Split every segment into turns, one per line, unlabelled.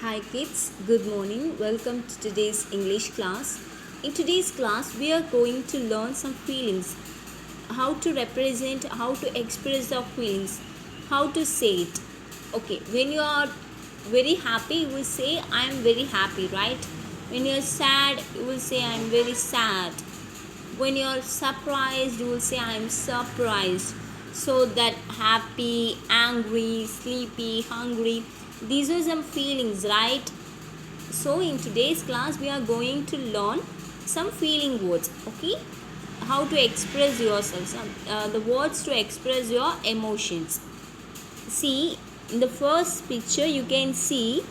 Hi kids, good morning. Welcome to today's English class. In today's class, we are going to learn some feelings. How to represent, how to express our feelings, how to say it. Okay, when you are very happy, you will say I am very happy, right? When you are sad, you will say I am very sad. When you are surprised, you will say I am surprised. So that happy, angry, sleepy, hungry, these are some feelings, right? So in today's class we are going to learn some feeling words. Okay, how to express yourself, the words to express your emotions. See, in the first picture you can see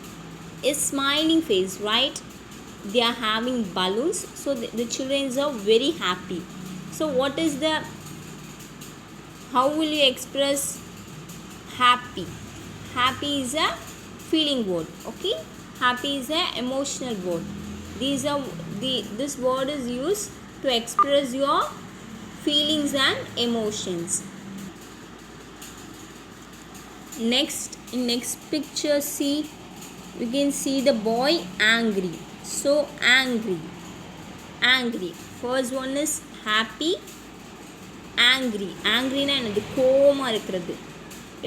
a smiling face, right? They are having balloons, so the children are very happy. So what is the, how will you express happy? Happy is a feeling word. Okay, happy is a emotional word. These are this word is used to express your feelings and emotions. Next picture, see, we can see the boy angry. So angry. First one is happy, angry. Angryனா என்னது? கோவமாக இருக்கிறது.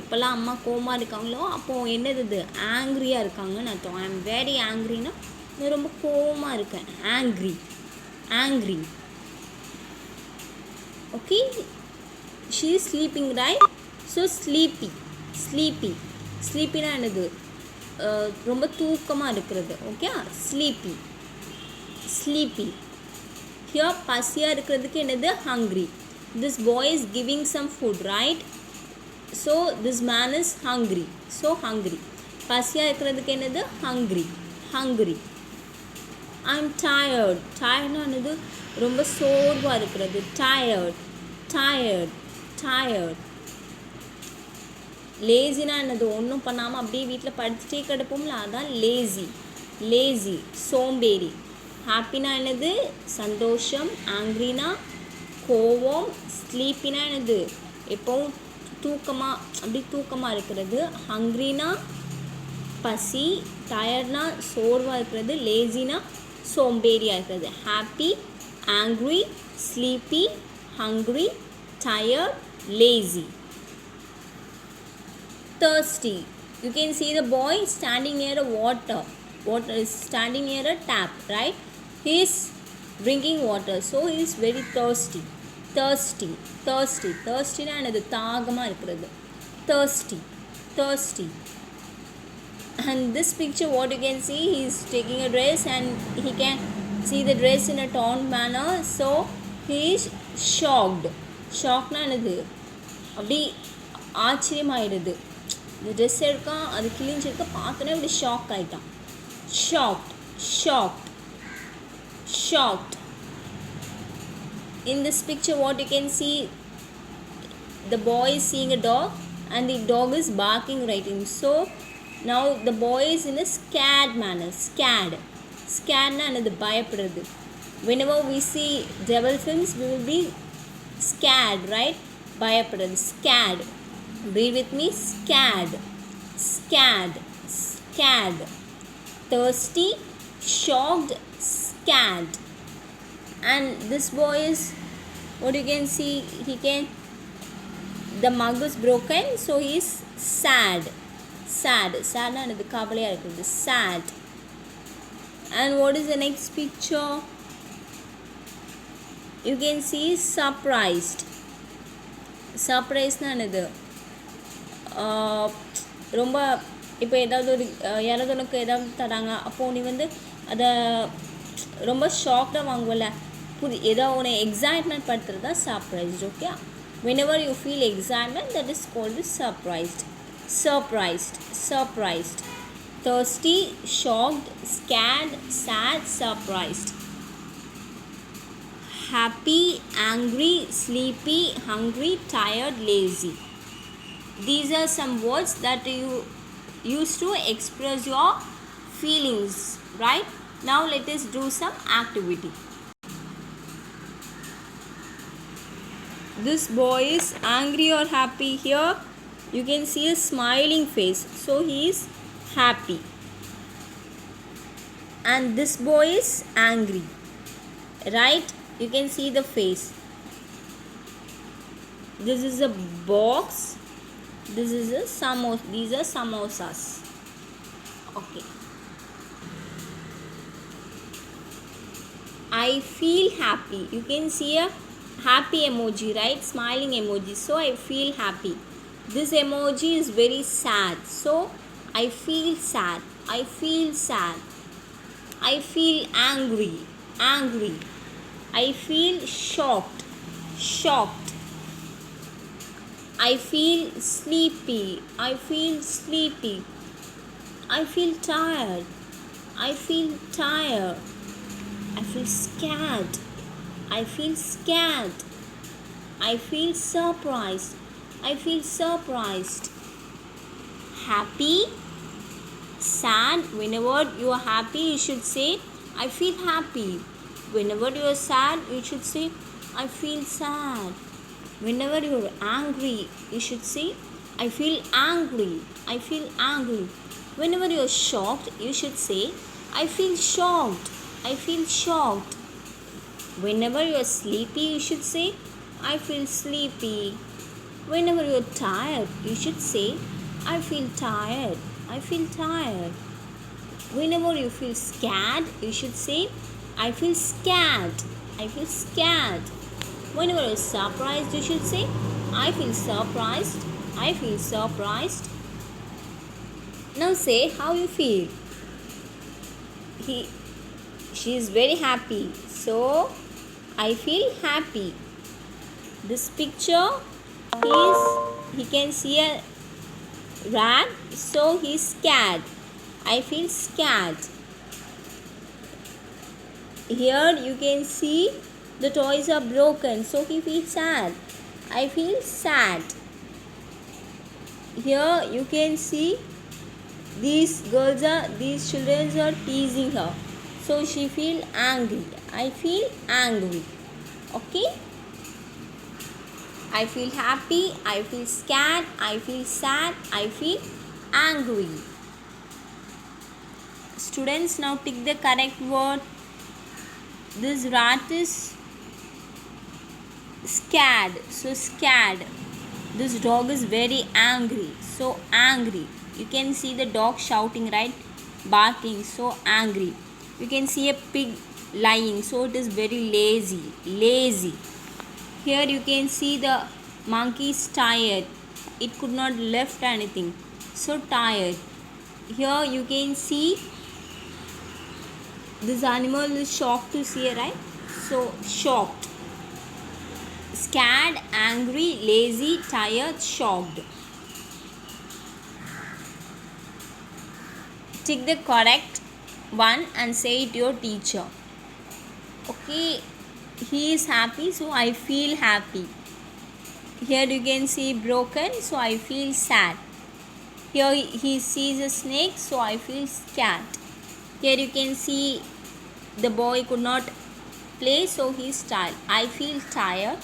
எப்போல்லாம் அம்மா கோவமாக இருக்காங்களோ அப்போது என்னது? ஆங்க்ரியாக இருக்காங்கன்னு அர்த்தம். ஐ எம் வெரி ஆங்க்ரின்னா நான் ரொம்ப கோவமாக இருக்கேன். Angry. Okay, she is sleeping, right? So ஸ்லீப்பினா என்னது? ரொம்ப தூக்கமாக இருக்கிறது. Okay, sleepy. ஹியர் பசியாக இருக்கிறதுக்கு என்னது? Hungry. This boy is giving some food, right? So this man is hungry. So hungry. பசியாக இருக்கிறதுக்கு என்னது? ஹங்க்ரி. ஐ எம் டயர்ட்னா என்னது? ரொம்ப சோர்வாக இருக்கிறது. டயர்ட். லேசினா என்னது? ஒன்றும் பண்ணாமல் அப்படியே வீட்டில் படுத்துட்டே கிடப்போம்ல, அதான் லேசி. சோம்பேறி. ஹாப்பினா என்னது? சந்தோஷம். ஆங்க்ரினா கோவம். ஸ்லீப்பினா என்னது? எப்போவும் தூக்கமாக இருக்கிறது. ஹங்க்ரினா பசி. டயர்ட்னா சோர்வாக இருக்கிறது. லேசினா சோம்பேறியாக இருக்கிறது. Happy, angry, sleepy, hungry, tired, lazy. Thirsty. You can see the boy standing near a water is standing near a tap, right? He is drinking water, so he is very thirsty. Thirsty na enadhu? தாகமாக இருக்கிறது. thirsty. And this picture, what you can see, he is taking a dress and he can see the dress in a torn manner, so he is shocked na enadhu? அப்படி ஆச்சரியமாயிடுது. இந்த dress எடுக்கான், அது கிழிஞ்சிருக்க, பார்த்தோன்னே அப்படி shock ஆகிட்டான். Shocked. In this picture, what you can see, the boy is seeing a dog and the dog is barking right in. So now the boy is in a scared manner. Scaredனா என்னது? பயப்படுறது. Whenever we see devil films, we will be scared, right? பயப்படுறது. Scared. Read with me. Scared. Thirsty, shocked, scared. And this boy is, what you can see, the mug is broken, so he is sadனா என்னது? கவலையாக இருக்குது. sad. And what is the next picture? You can see surprisedனா என்னது? ரொம்ப இப்போ ஏதாவது யாராவது உனக்கு ஏதாவது தராங்க, அப்போது நீ வந்து அதை ரொம்ப ஷாக்டாக வாங்குவல, ஏதாவது உன்னை எக்ஸைட்மெண்ட் படுத்துறது தான் surprised. Okay, whenever you feel excitement, that is called surprised. Thirsty, shocked, scared, sad, surprised. Happy, angry, sleepy, hungry, tired, lazy. These are some words that you use to express your feelings, right? Now let us do some activity. This boy is angry or happy? Here you can see a smiling face, so he is happy. and this boy is angry, right? You can see the face. This is a box. This is a samosa. These are samosas. Okay. I feel happy. You can see a happy emoji, right? Smiling emoji. So I feel happy. This emoji is very sad. So I feel sad. I feel sad. I feel angry. Angry. I feel shocked. Shocked. I feel sleepy. I feel sleepy. I feel tired. I feel tired. I feel scared. I feel scared. I feel surprised. I feel surprised. Happy. Sad. Whenever you are happy, you should say, I feel happy. Whenever you are sad, you should say, I feel sad. Whenever you are angry, you should say, I feel angry. I feel angry. Whenever you are shocked, you should say, I feel shocked. I feel shocked. Whenever you are sleepy, you should say, I feel sleepy. Whenever you are tired, you should say, I feel tired. I feel tired. Whenever you feel scared, you should say, I feel scared. I feel scared. Whenever you are surprised, you should say, I feel surprised. I feel surprised. Now say how you feel. She is very happy. So I feel happy. This picture he can see a rat, so he's scared. I feel scared. Here you can see the toys are broken, so he feels sad. I feel sad. Here you can see these children are teasing her, so she feel angry. I feel angry. Okay? I feel happy. I feel scared. I feel sad. I feel angry. Students, now tick the correct word. This rat is scared. So scared. This dog is very angry. So angry. You can see the dog shouting, right? Barking. So angry. You can see a pig lying. So it is very lazy. Lazy. Here you can see the monkey is tired. It could not lift anything. So tired. Here you can see this animal is shocked to see, right? So shocked. Scared, angry, lazy, tired, shocked. Tick the correct one and say it to your teacher. Okay, he is happy, so I feel happy. Here you can see broken, so I feel sad. Here he sees a snake, so I feel scared. Here you can see the boy could not play, so he is tired. I feel tired.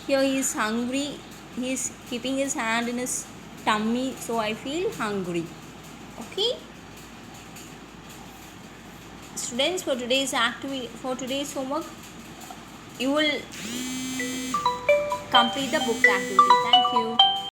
Here he is hungry. He is keeping his hand in his tummy, so I feel hungry. Okay? Students, for today's activity, for today's homework, you will complete the book activity. Thank you.